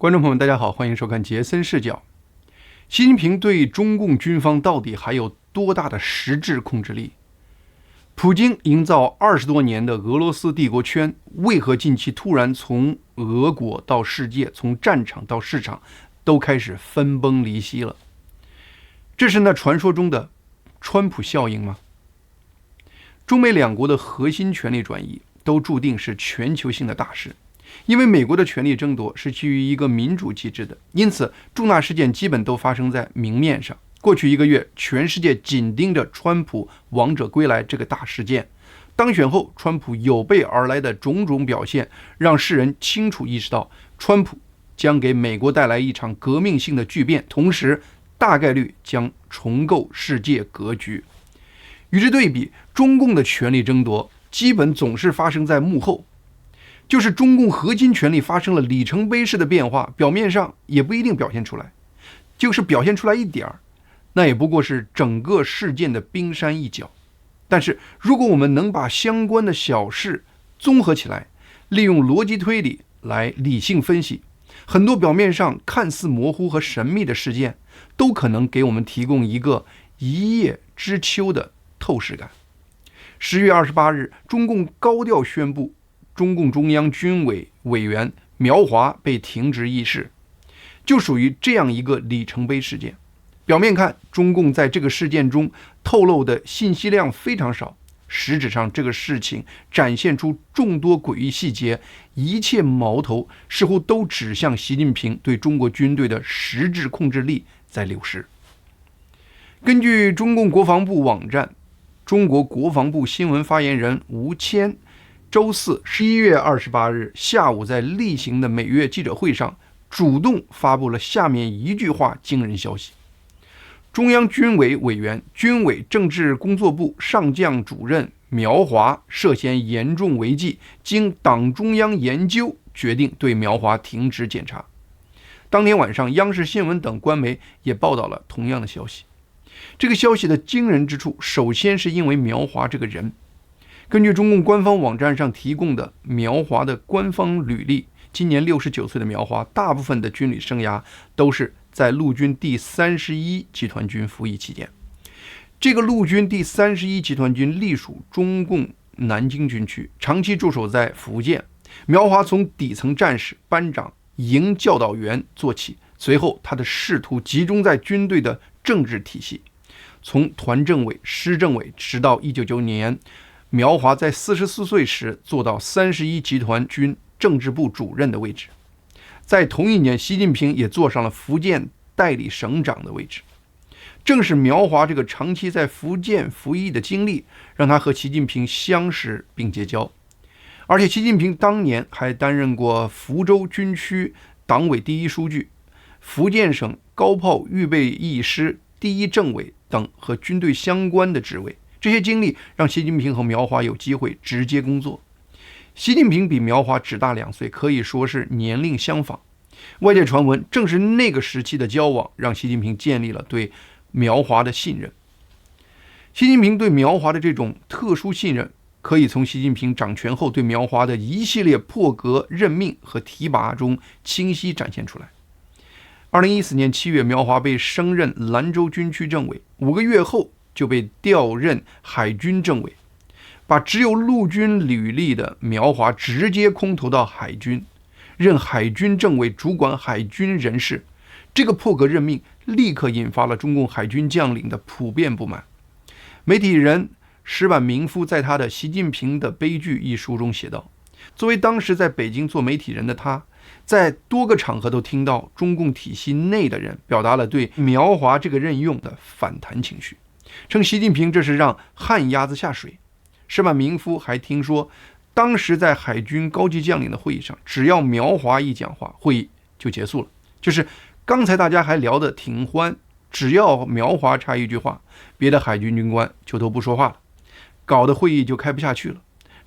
观众朋友们，大家好，欢迎收看杰森视角。习近平对中共军方到底还有多大的实质控制力？普京营造20多年的俄罗斯帝国圈，为何近期突然从俄国到世界，从战场到市场，都开始分崩离析了？这是那传说中的川普效应吗？中美两国的核心权力转移都注定是全球性的大事。因为美国的权力争夺是基于一个民主机制的，因此重大事件基本都发生在明面上。过去1个月，全世界紧盯着川普王者归来这个大事件。当选后，川普有备而来的种种表现，让世人清楚意识到，川普将给美国带来一场革命性的巨变，同时大概率将重构世界格局。与之对比，中共的权力争夺基本总是发生在幕后。就是中共核心权力发生了里程碑式的变化，表面上也不一定表现出来，就是表现出来一点儿，那也不过是整个事件的冰山一角。但是如果我们能把相关的小事综合起来，利用逻辑推理来理性分析，很多表面上看似模糊和神秘的事件，都可能给我们提供一个一叶知秋的透视感。10月28日，中共高调宣布中共中央军委委员苗华被停职议事，就属于这样一个里程碑事件。表面看，中共在这个事件中透露的信息量非常少，实质上这个事情展现出众多诡异细节，一切矛头似乎都指向习近平对中国军队的实质控制力在流失。根据中共国防部网站，中国国防部新闻发言人吴谦周四11月28日下午在例行的每月记者会上，主动发布了下面一句话惊人消息：中央军委委员、军委政治工作部上将主任苗华涉嫌严重违纪，经党中央研究，决定对苗华停职检查。当天晚上，央视新闻等官媒也报道了同样的消息。这个消息的惊人之处，首先是因为苗华这个人。根据中共官方网站上提供的苗华的官方履历，今年69岁的苗华，大部分的军旅生涯都是在陆军第31集团军服役期间。这个陆军第31集团军隶属中共南京军区，长期驻守在福建。苗华从底层战士、班长、营教导员做起，随后他的仕途集中在军队的政治体系，从团政委、师政委，直到1990年。苗华在44岁时做到31集团军政治部主任的位置。在同一年，习近平也坐上了福建代理省长的位置。正是苗华这个长期在福建服役的经历，让他和习近平相识并结交。而且习近平当年还担任过福州军区党委第一书记、福建省高炮预备役师第一政委等和军队相关的职位。这些经历让习近平和苗华有机会直接工作。习近平比苗华只大2岁，可以说是年龄相仿。外界传闻，正是那个时期的交往，让习近平建立了对苗华的信任。习近平对苗华的这种特殊信任，可以从习近平掌权后对苗华的一系列破格任命和提拔中清晰展现出来。2014年7月，苗华被升任兰州军区政委，5个月后就被调任海军政委，把只有陆军履历的苗华直接空投到海军，任海军政委，主管海军人事。这个破格任命立刻引发了中共海军将领的普遍不满。媒体人石板明夫在他的《习近平的悲剧》一书中写道，作为当时在北京做媒体人的他，在多个场合都听到中共体系内的人表达了对苗华这个任用的反弹情绪，称习近平这是让旱鸭子下水。石板明夫还听说，当时在海军高级将领的会议上，只要苗华一讲话，会议就结束了。就是刚才大家还聊得挺欢，只要苗华插一句话，别的海军军官就都不说话了，搞得会议就开不下去了，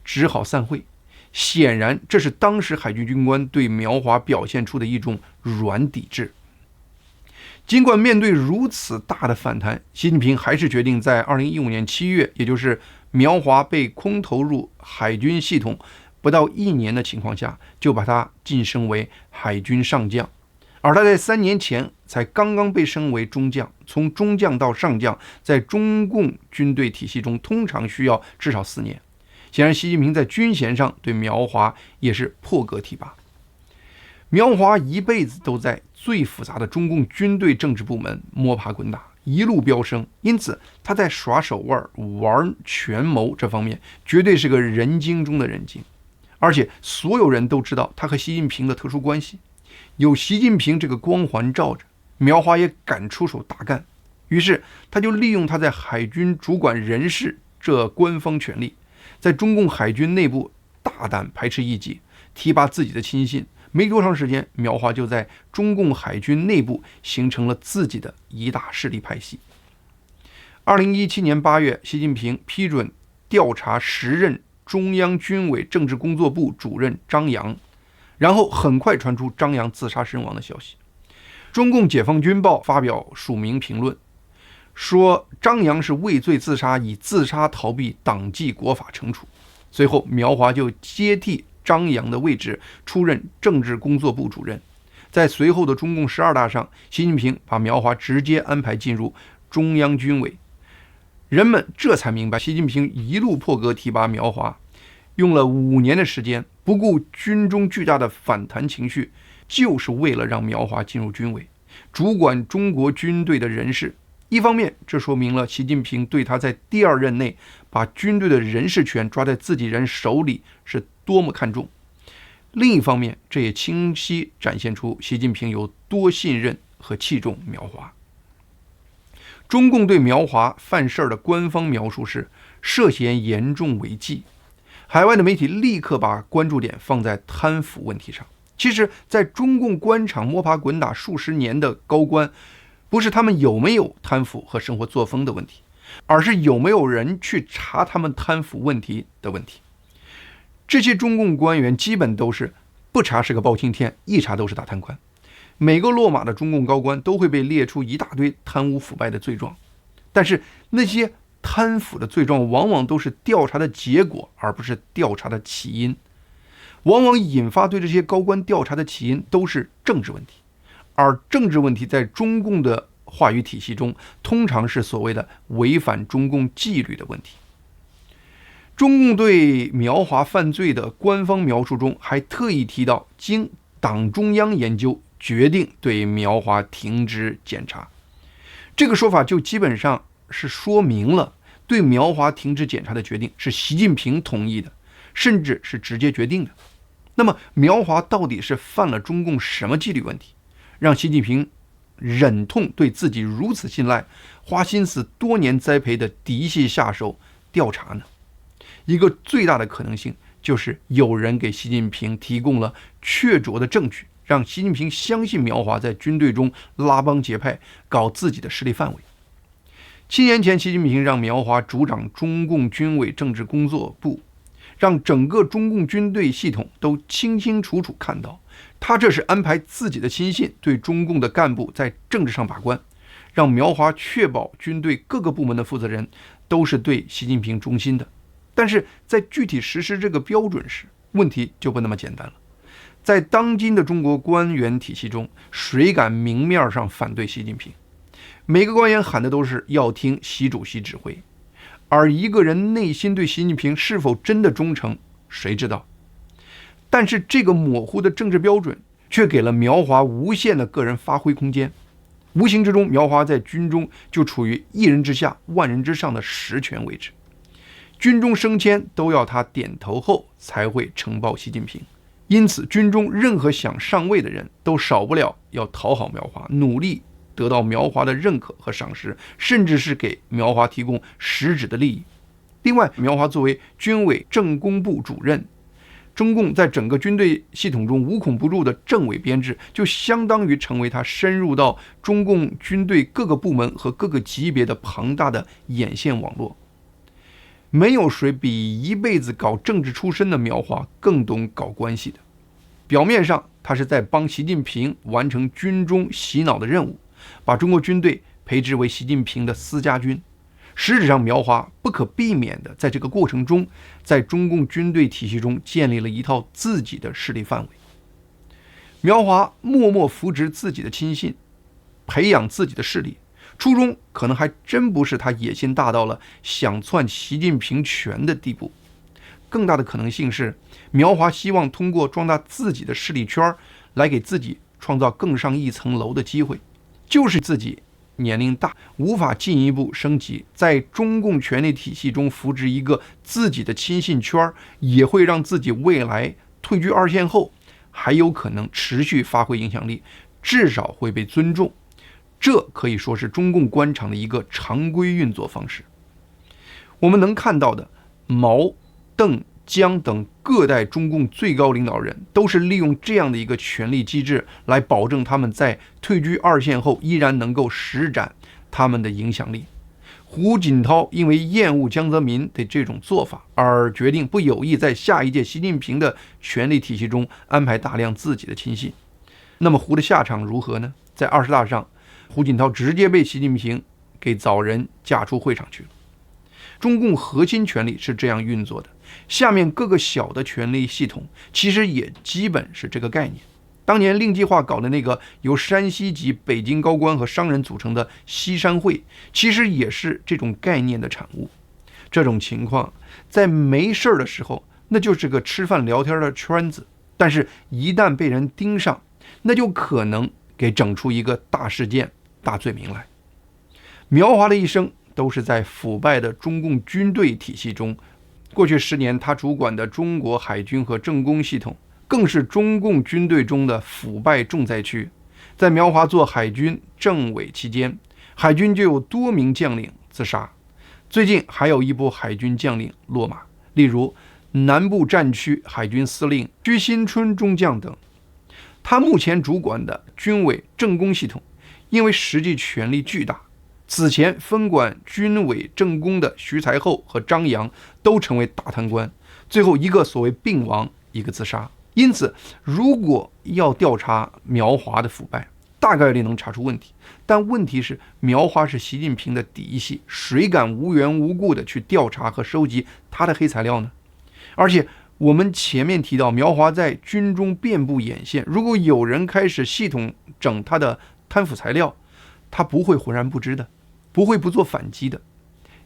只好散会。显然，这是当时海军军官对苗华表现出的一种软抵制。尽管面对如此大的反弹，习近平还是决定在2015年7月，也就是苗华被空投入海军系统不到1年的情况下，就把他晋升为海军上将。而他在3年前才刚刚被升为中将，从中将到上将，在中共军队体系中通常需要至少4年。显然，习近平在军衔上对苗华也是破格提拔。苗华一辈子都在最复杂的中共军队政治部门摸爬滚打，一路飙升，因此他在耍手腕、玩权谋这方面绝对是个人精中的人精。而且所有人都知道他和习近平的特殊关系，有习近平这个光环罩着，苗华也敢出手大干。于是他就利用他在海军主管人事这官方权力，在中共海军内部大胆排斥异己，提拔自己的亲信。没多长时间，苗华就在中共海军内部形成了自己的一大势力派系。2017年8月，习近平批准调查时任中央军委政治工作部主任张扬，然后很快传出张扬自杀身亡的消息。中共解放军报发表署名评论，说张扬是畏罪自杀，以自杀逃避党纪国法惩处。随后苗华就接替张扬的位置出任政治工作部主任。在随后的中共12大上，习近平把苗华直接安排进入中央军委。人们这才明白，习近平一路破格提拔苗华，用了5年的时间，不顾军中巨大的反弹情绪，就是为了让苗华进入军委，主管中国军队的人事。一方面，这说明了习近平对他在第2任内把军队的人事权抓在自己人手里是多么看重；另一方面，这也清晰展现出习近平有多信任和器重苗华。中共对苗华犯事的官方描述是涉嫌严重违纪，海外的媒体立刻把关注点放在贪腐问题上。其实，在中共官场摸爬滚打数十年的高官，不是他们有没有贪腐和生活作风的问题，而是有没有人去查他们贪腐问题的问题。这些中共官员基本都是不查是个包青天，一查都是大贪官。每个落马的中共高官都会被列出一大堆贪污腐败的罪状，但是那些贪腐的罪状往往都是调查的结果，而不是调查的起因。往往引发对这些高官调查的起因都是政治问题，而政治问题在中共的话语体系中，通常是所谓的违反中共纪律的问题。中共对苗华犯罪的官方描述中还特意提到，经党中央研究，决定对苗华停职检查。这个说法就基本上是说明了，对苗华停职检查的决定是习近平同意的，甚至是直接决定的。那么苗华到底是犯了中共什么纪律问题，让习近平忍痛对自己如此信赖、花心思多年栽培的嫡系下手调查呢？一个最大的可能性就是有人给习近平提供了确凿的证据，让习近平相信苗华在军队中拉帮结派，搞自己的势力范围。7年前，习近平让苗华主掌中共军委政治工作部，让整个中共军队系统都清清楚楚看到，他这是安排自己的亲信对中共的干部在政治上把关，让苗华确保军队各个部门的负责人都是对习近平忠心的。但是在具体实施这个标准时，问题就不那么简单了。在当今的中国官员体系中，谁敢明面上反对习近平？每个官员喊的都是要听习主席指挥，而一个人内心对习近平是否真的忠诚，谁知道？但是这个模糊的政治标准却给了苗华无限的个人发挥空间。无形之中，苗华在军中就处于一人之下万人之上的实权位置，军中升迁都要他点头后才会呈报习近平。因此军中任何想上位的人都少不了要讨好苗华，努力得到苗华的认可和赏识，甚至是给苗华提供实质的利益。另外，苗华作为军委政工部主任，中共在整个军队系统中无孔不入的政委编制，就相当于成为他深入到中共军队各个部门和各个级别的庞大的眼线网络。没有谁比一辈子搞政治出身的苗华更懂搞关系的。表面上他是在帮习近平完成军中洗脑的任务，把中国军队培植为习近平的私家军。实质上，苗华不可避免的在这个过程中，在中共军队体系中建立了一套自己的势力范围。苗华默默扶植自己的亲信，培养自己的势力，初衷可能还真不是他野心大到了想篡习近平权的地步，更大的可能性是苗华希望通过壮大自己的势力圈来给自己创造更上一层楼的机会，就是自己年龄大，无法进一步升级，在中共权力体系中扶植一个自己的亲信圈，也会让自己未来退居二线后还有可能持续发挥影响力，至少会被尊重。这可以说是中共官场的一个常规运作方式。我们能看到的，毛、邓、江等各代中共最高领导人都是利用这样的一个权力机制来保证他们在退居二线后依然能够施展他们的影响力。胡锦涛因为厌恶江泽民的这种做法，而决定不有意在下一届习近平的权力体系中安排大量自己的亲信。那么胡的下场如何呢？在20大上，胡锦涛直接被习近平给早人嫁出会场去了。中共核心权力是这样运作的，下面各个小的权力系统其实也基本是这个概念。当年令计划搞的那个由山西籍北京高官和商人组成的西山会，其实也是这种概念的产物。这种情况在没事的时候那就是个吃饭聊天的圈子，但是一旦被人盯上，那就可能给整出一个大事件、大罪名来。苗华的一生都是在腐败的中共军队体系中，过去10年他主管的中国海军和政工系统更是中共军队中的腐败重灾区。在苗华做海军政委期间，海军就有多名将领自杀，最近还有一波海军将领落马，例如南部战区海军司令居新春中将等。他目前主管的军委政工系统因为实际权力巨大，此前分管军委政工的徐才厚和张扬都成为大贪官，最后一个所谓病亡，一个自杀。因此如果要调查苗华的腐败，大概率能查出问题，但问题是苗华是习近平的嫡系，谁敢无缘无故的去调查和收集他的黑材料呢？而且我们前面提到苗华在军中遍布眼线，如果有人开始系统整他的贪腐材料，他不会浑然不知的，不会不做反击的。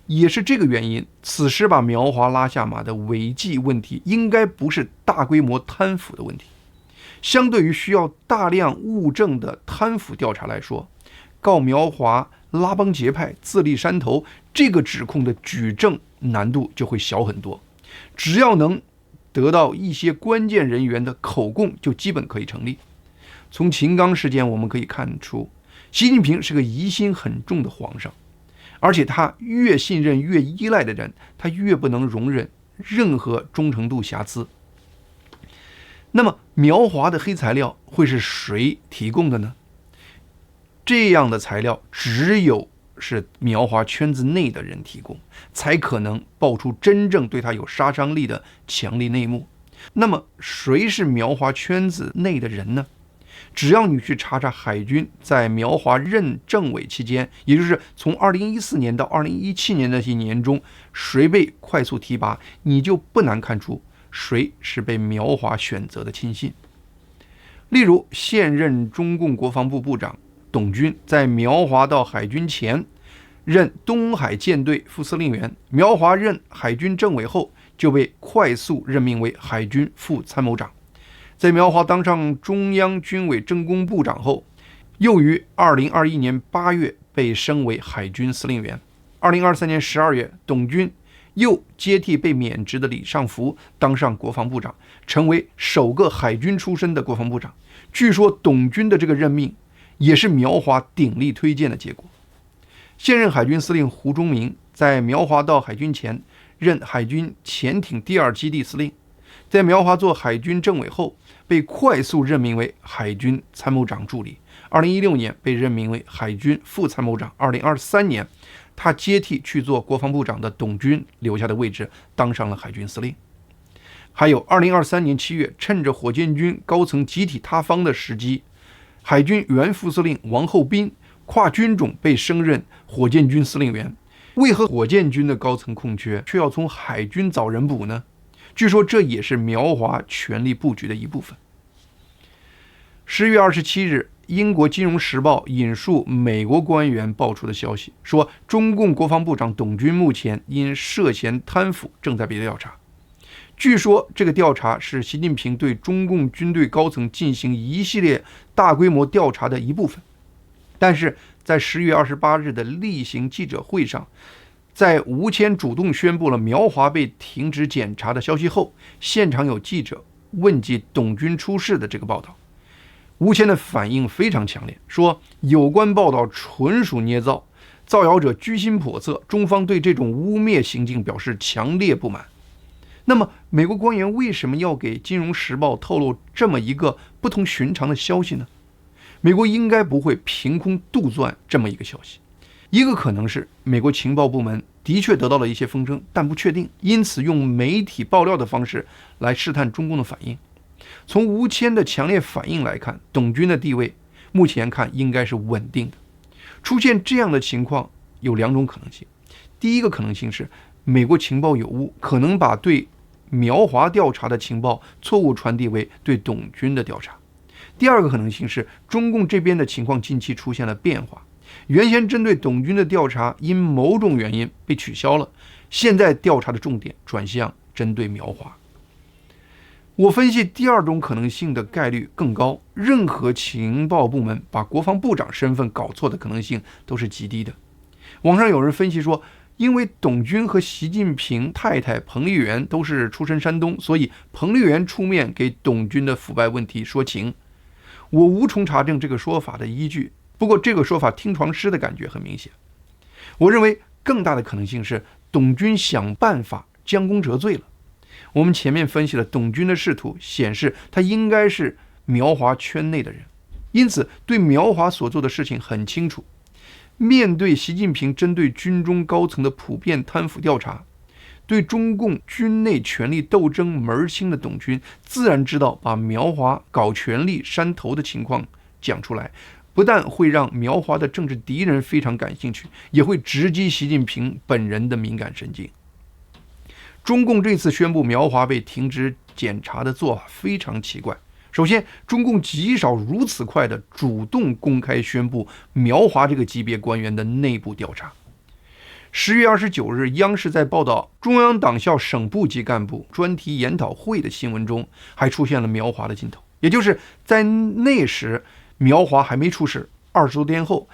也是这个原因，此时把苗华拉下马的违纪问题应该不是大规模贪腐的问题。相对于需要大量物证的贪腐调查来说，告苗华拉帮结派、自立山头这个指控的举证难度就会小很多，只要能得到一些关键人员的口供，就基本可以成立。从秦刚事件我们可以看出，习近平是个疑心很重的皇上，而且他越信任越依赖的人，他越不能容忍任何忠诚度瑕疵。那么苗华的黑材料会是谁提供的呢？这样的材料只有是苗华圈子内的人提供，才可能爆出真正对他有杀伤力的强力内幕。那么谁是苗华圈子内的人呢？只要你去查查海军在苗华任政委期间，也就是从2014年到2017年那些年中，谁被快速提拔，你就不难看出谁是被苗华选择的亲信。例如现任中共国防部部长董军在苗华到海军前任东海舰队副司令员，苗华任海军政委后就被快速任命为海军副参谋长。在苗华当上中央军委政工部长后，又于2021年8月被升为海军司令员。2023年12月，董军又接替被免职的李尚福当上国防部长，成为首个海军出身的国防部长。据说董军的这个任命也是苗华鼎力推荐的结果。现任海军司令胡忠明在苗华到海军前任海军潜艇第2基地司令，在苗华做海军政委后被快速任命为海军参谋长助理。2016年被任命为海军副参谋长。2023年他接替去做国防部长的董军留下的位置，当上了海军司令。还有2023年7月，趁着火箭军高层集体塌方的时机，海军原副司令王厚斌跨军种被升任火箭军司令员。为何火箭军的高层空缺却要从海军找人补呢？据说这也是苗华权力布局的一部分。10月27日，英国《金融时报》引述美国官员爆出的消息，说中共国防部长董军目前因涉嫌贪腐正在被调查。据说这个调查是习近平对中共军队高层进行一系列大规模调查的一部分。但是在10月28日的例行记者会上，在吴谦主动宣布了苗华被停职检查的消息后，现场有记者问及董军出事的这个报道。吴谦的反应非常强烈，说有关报道纯属捏造，造谣者居心叵测，中方对这种污蔑行径表示强烈不满。那么美国官员为什么要给《金融时报》透露这么一个不同寻常的消息呢？美国应该不会凭空杜撰这么一个消息。一个可能是美国情报部门的确得到了一些风声，但不确定，因此用媒体爆料的方式来试探中共的反应。从吴谦的强烈反应来看，董军的地位目前看应该是稳定的。出现这样的情况有两种可能性。第一个可能性是美国情报有误，可能把对苗华调查的情报错误传递为对董军的调查。第二个可能性是中共这边的情况近期出现了变化，原先针对董军的调查因某种原因被取消了，现在调查的重点转向针对苗华。我分析第二种可能性的概率更高，任何情报部门把国防部长身份搞错的可能性都是极低的。网上有人分析说，因为董军和习近平太太彭丽媛都是出身山东，所以彭丽媛出面给董军的腐败问题说情。我无从查证这个说法的依据，不过这个说法听床师的感觉很明显。我认为更大的可能性是董军想办法将功折罪了。我们前面分析了董军的仕途，显示他应该是苗华圈内的人，因此对苗华所做的事情很清楚。面对习近平针对军中高层的普遍贪腐调查，对中共军内权力斗争门清的董军自然知道把苗华搞权力山头的情况讲出来，不但会让苗华的政治敌人非常感兴趣，也会直击习近平本人的敏感神经。中共这次宣布苗华被停职检查的做法非常奇怪。首先，中共极少如此快的主动公开宣布苗华这个级别官员的内部调查。10月29日，央视在报道中央党校省部级干部专题研讨会的新闻中，还出现了苗华的镜头。也就是在那时，苗华还没出事，20多天后，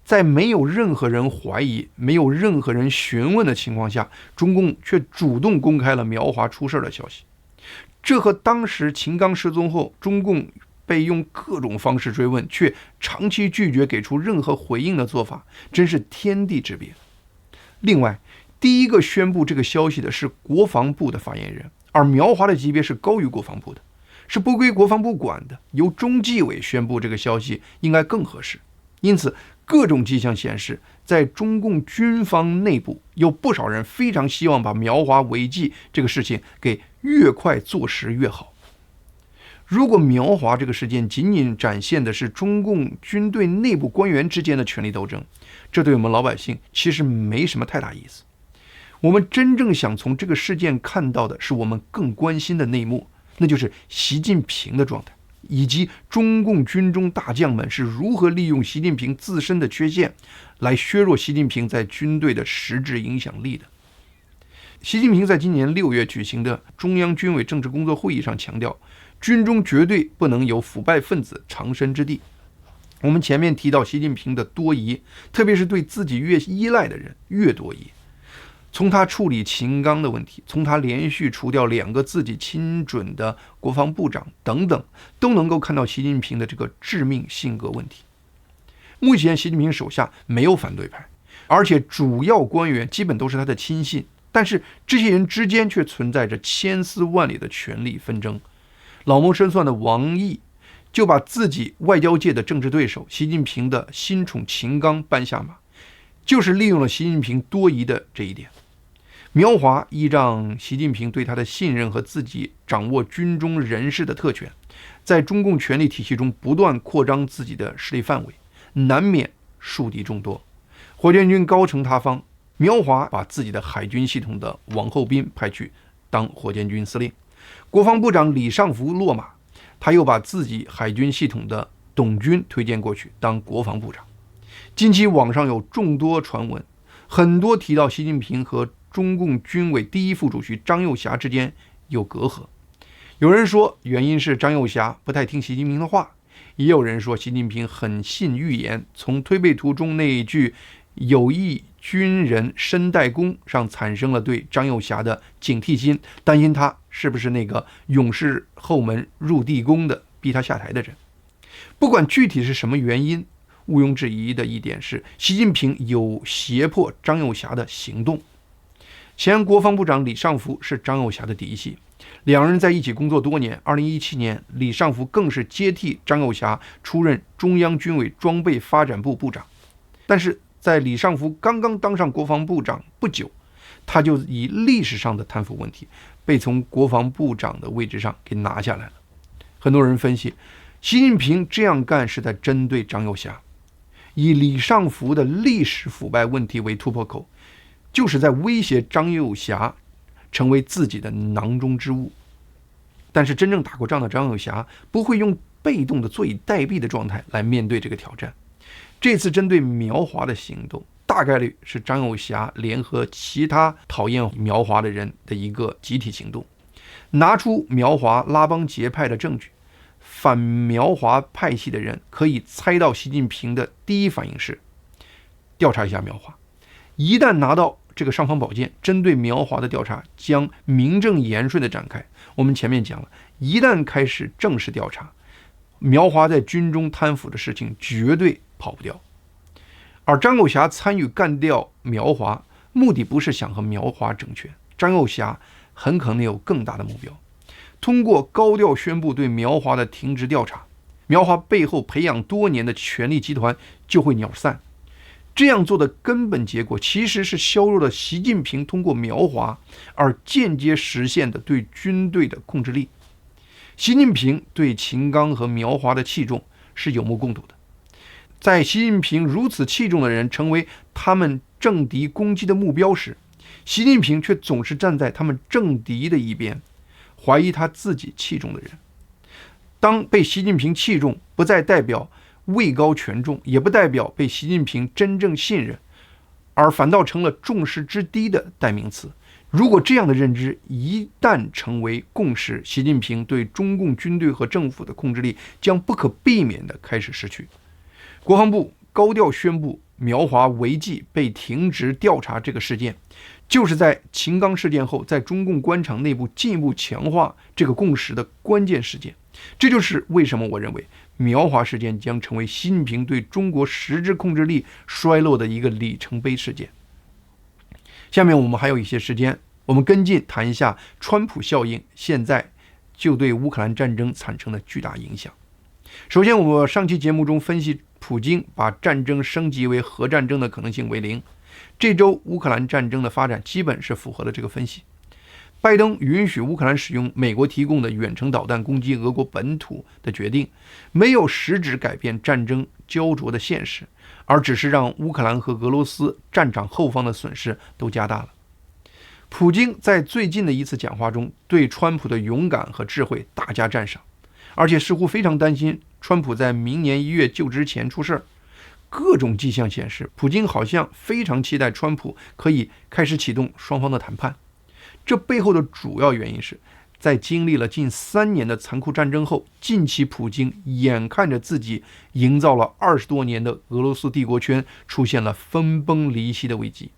在没有任何人怀疑、没有任何人询问的情况下，中共却主动公开了苗华出事的消息。这和当时秦刚失踪后，中共被用各种方式追问，却长期拒绝给出任何回应的做法，真是天地之别。另外，第一个宣布这个消息的是国防部的发言人，而苗华的级别是高于国防部的，是不归国防部管的，由中纪委宣布这个消息应该更合适。因此，各种迹象显示，在中共军方内部有不少人非常希望把苗华违纪这个事情给越快做实越好。如果苗华这个事件仅仅展现的是中共军队内部官员之间的权力斗争，这对我们老百姓其实没什么太大意思。我们真正想从这个事件看到的是我们更关心的内幕，那就是习近平的状态，以及中共军中大将们是如何利用习近平自身的缺陷来削弱习近平在军队的实质影响力的。习近平在今年6月举行的中央军委政治工作会议上强调，军中绝对不能有腐败分子藏身之地。我们前面提到习近平的多疑，特别是对自己越依赖的人越多疑。从他处理秦刚的问题，从他连续除掉2个自己亲准的国防部长等等，都能够看到习近平的这个致命性格问题。目前习近平手下没有反对派，而且主要官员基本都是他的亲信，但是这些人之间却存在着千丝万缕的权力纷争。老谋深算的王毅就把自己外交界的政治对手习近平的新宠秦刚搬下马，就是利用了习近平多疑的这一点。苗华依仗习近平对他的信任和自己掌握军中人士的特权，在中共权力体系中不断扩张自己的势力范围，难免树敌众多。火箭军高层塌方，苗华把自己的海军系统的王厚斌派去当火箭军司令，国防部长李尚福落马，他又把自己海军系统的董军推荐过去当国防部长。近期网上有众多传闻，很多提到习近平和中共军委第一副主席张又侠之间有隔阂。有人说原因是张又侠不太听习近平的话，也有人说习近平很信预言，从推背图中那一句有意军人身带弓上产生了对张又侠的警惕心，担心他是不是那个勇士后门入地宫的逼他下台的人。不管具体是什么原因，毋庸置疑的一点是，习近平有胁迫张又侠的行动。前国防部长李尚福是张又侠的嫡系，两人在一起工作多年。2017年，李尚福更是接替张又侠出任中央军委装备发展部部长。但是在李尚福刚刚当上国防部长不久，他就以历史上的贪腐问题被从国防部长的位置上给拿下来了。很多人分析，习近平这样干是在针对张又侠，以李尚福的历史腐败问题为突破口，就是在威胁张又侠成为自己的囊中之物。但是真正打过仗的张又侠不会用被动的坐以待毙的状态来面对这个挑战。这次针对苗华的行动，大概率是张又侠联合其他讨厌苗华的人的一个集体行动，拿出苗华拉帮结派的证据。反苗华派系的人可以猜到习近平的第一反应是调查一下苗华。一旦拿到这个尚方宝剑，针对苗华的调查将名正言顺地展开。我们前面讲了，一旦开始正式调查，苗华在军中贪腐的事情绝对跑不掉。而张又侠参与干掉苗华，目的不是想和苗华争权，张又侠很可能有更大的目标。通过高调宣布对苗华的停职调查，苗华背后培养多年的权力集团就会鸟散。这样做的根本结果其实是削弱了习近平通过苗华而间接实现的对军队的控制力。习近平对秦刚和苗华的器重是有目共睹的，在习近平如此器重的人成为他们政敌攻击的目标时，习近平却总是站在他们政敌的一边，怀疑他自己器重的人。当被习近平器重，不再代表位高权重，也不代表被习近平真正信任，而反倒成了重视之低的代名词。如果这样的认知一旦成为共识，习近平对中共军队和政府的控制力将不可避免地开始失去。国防部高调宣布苗华违纪被停职调查这个事件，就是在秦刚事件后，在中共官场内部进一步强化这个共识的关键事件。这就是为什么我认为苗华事件将成为习近平对中国实质控制力衰落的一个里程碑事件。下面我们还有一些时间，我们跟进谈一下川普效应现在就对乌克兰战争产生的巨大影响。首先，我们上期节目中分析普京把战争升级为核战争的可能性为零。这周乌克兰战争的发展基本是符合了这个分析。拜登允许乌克兰使用美国提供的远程导弹攻击俄国本土的决定，没有实质改变战争焦灼的现实，而只是让乌克兰和俄罗斯战场后方的损失都加大了。普京在最近的一次讲话中，对川普的勇敢和智慧大加赞赏，而且似乎非常担心川普在明年1月就职前出事。各种迹象显示，普京好像非常期待川普可以开始启动双方的谈判。这背后的主要原因是，在经历了近3年的残酷战争后，近期普京眼看着自己营造了20多年的俄罗斯帝国圈出现了分崩离析的危机。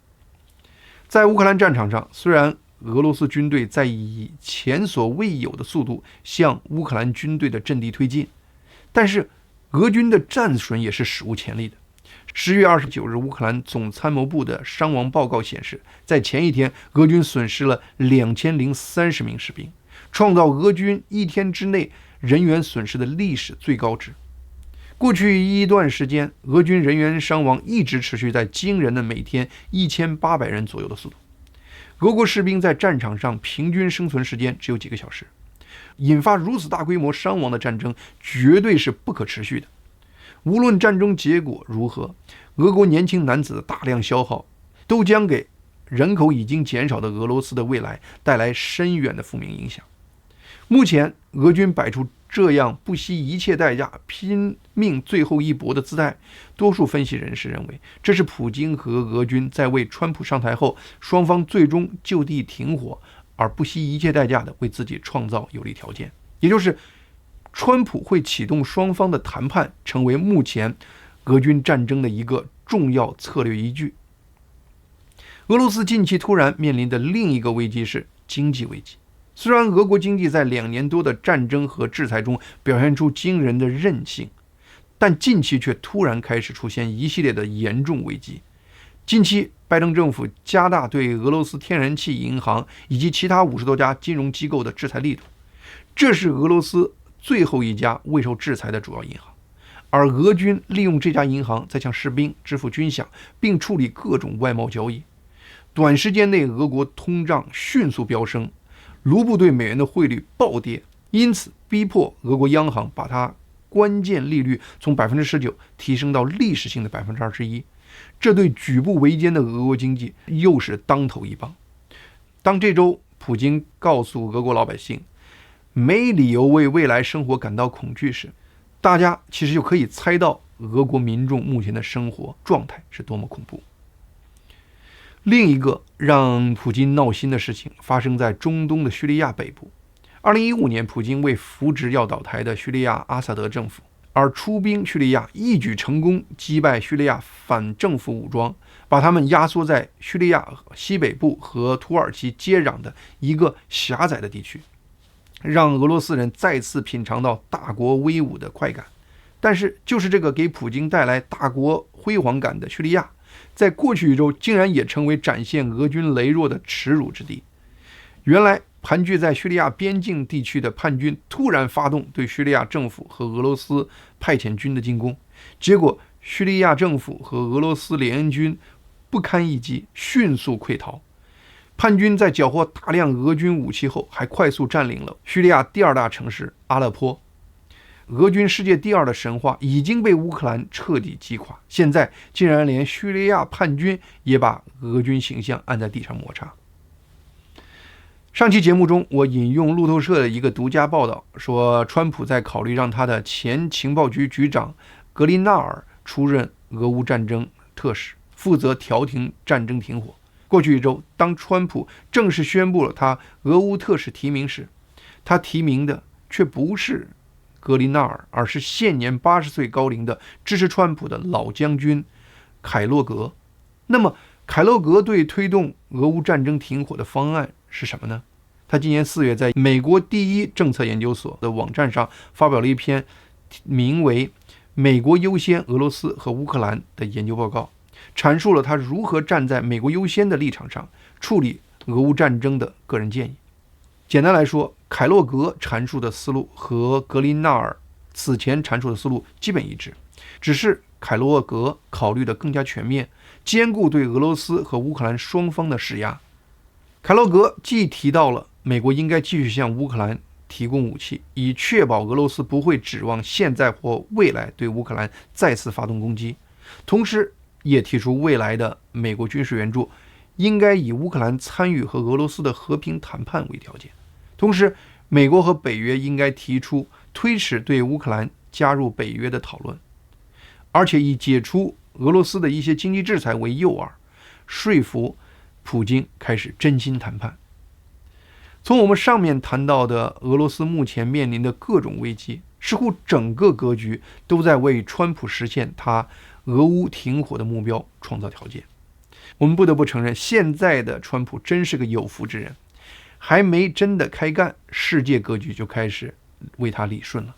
在乌克兰战场上，虽然俄罗斯军队在以前所未有的速度向乌克兰军队的阵地推进，但是俄军的战损也是史无前例的。10月29日，乌克兰总参谋部的伤亡报告显示，在前一天，俄军损失了2030名士兵，创造俄军一天之内人员损失的历史最高值。过去一段时间，俄军人员伤亡一直持续在惊人的每天1800人左右的速度。俄国士兵在战场上平均生存时间只有几个小时，引发如此大规模伤亡的战争绝对是不可持续的。无论战争结果如何，俄国年轻男子的大量消耗都将给人口已经减少的俄罗斯的未来带来深远的负面影响。目前，俄军摆出这样不惜一切代价拼命最后一搏的姿态，多数分析人士认为，这是普京和俄军在为川普上台后双方最终就地停火而不惜一切代价的为自己创造有利条件，也就是川普会启动双方的谈判，成为目前俄军战争的一个重要策略依据。俄罗斯近期突然面临的另一个危机是经济危机。虽然俄国经济在2年多的战争和制裁中表现出惊人的韧性，但近期却突然开始出现一系列的严重危机。近期，拜登政府加大对俄罗斯天然气银行以及其他50多家金融机构的制裁力度，这是俄罗斯最后一家未受制裁的主要银行，而俄军利用这家银行在向士兵支付军饷，并处理各种外贸交易。短时间内，俄国通胀迅速飙升，卢布对美元的汇率暴跌，因此逼迫俄国央行把它关键利率从 19% 提升到历史性的 21%， 这对举步维艰的俄国经济又是当头一棒。当这周普京告诉俄国老百姓没理由为未来生活感到恐惧时，大家其实就可以猜到俄国民众目前的生活状态是多么恐怖。另一个让普京闹心的事情发生在中东的叙利亚北部。2015年，普京为扶植要倒台的叙利亚阿萨德政府而出兵叙利亚，一举成功击败叙利亚反政府武装，把他们压缩在叙利亚西北部和土耳其接壤的一个狭窄的地区，让俄罗斯人再次品尝到大国威武的快感。但是就是这个给普京带来大国辉煌感的叙利亚，在过去一周竟然也成为展现俄军羸弱的耻辱之地。原来盘踞在叙利亚边境地区的叛军突然发动对叙利亚政府和俄罗斯派遣军的进攻，结果叙利亚政府和俄罗斯联军不堪一击，迅速溃逃。叛军在缴获大量俄军武器后，还快速占领了叙利亚第2大城市阿勒颇。俄军世界第2的神话已经被乌克兰彻底击垮，现在竟然连叙利亚叛军也把俄军形象按在地上摩擦。上期节目中，我引用路透社的一个独家报道，说川普在考虑让他的前情报局局长格林纳尔出任俄乌战争特使，负责调停战争停火。过去一周，当川普正式宣布了他俄乌特使提名时，他提名的却不是格林纳尔，而是现年80岁高龄的支持川普的老将军凯洛格。那么凯洛格对推动俄乌战争停火的方案是什么呢？他今年4月在美国第一政策研究所的网站上发表了一篇名为《美国优先俄罗斯和乌克兰》的研究报告，阐述了他如何站在美国优先的立场上处理俄乌战争的个人建议。简单来说，凯洛格阐述的思路和格林纳尔此前阐述的思路基本一致，只是凯洛格考虑的更加全面，兼顾对俄罗斯和乌克兰双方的施压。凯洛格既提到了美国应该继续向乌克兰提供武器，以确保俄罗斯不会指望现在或未来对乌克兰再次发动攻击，同时也提出未来的美国军事援助应该以乌克兰参与和俄罗斯的和平谈判为条件。同时，美国和北约应该提出推迟对乌克兰加入北约的讨论，而且以解除俄罗斯的一些经济制裁为诱饵，说服普京开始真心谈判。从我们上面谈到的俄罗斯目前面临的各种危机，似乎整个格局都在为川普实现他俄乌停火的目标创造条件。我们不得不承认，现在的川普真是个有福之人，还没真的开干，世界格局就开始为他理顺了。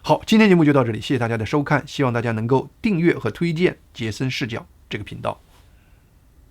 好，今天节目就到这里，谢谢大家的收看，希望大家能够订阅和推荐杰森视角这个频道。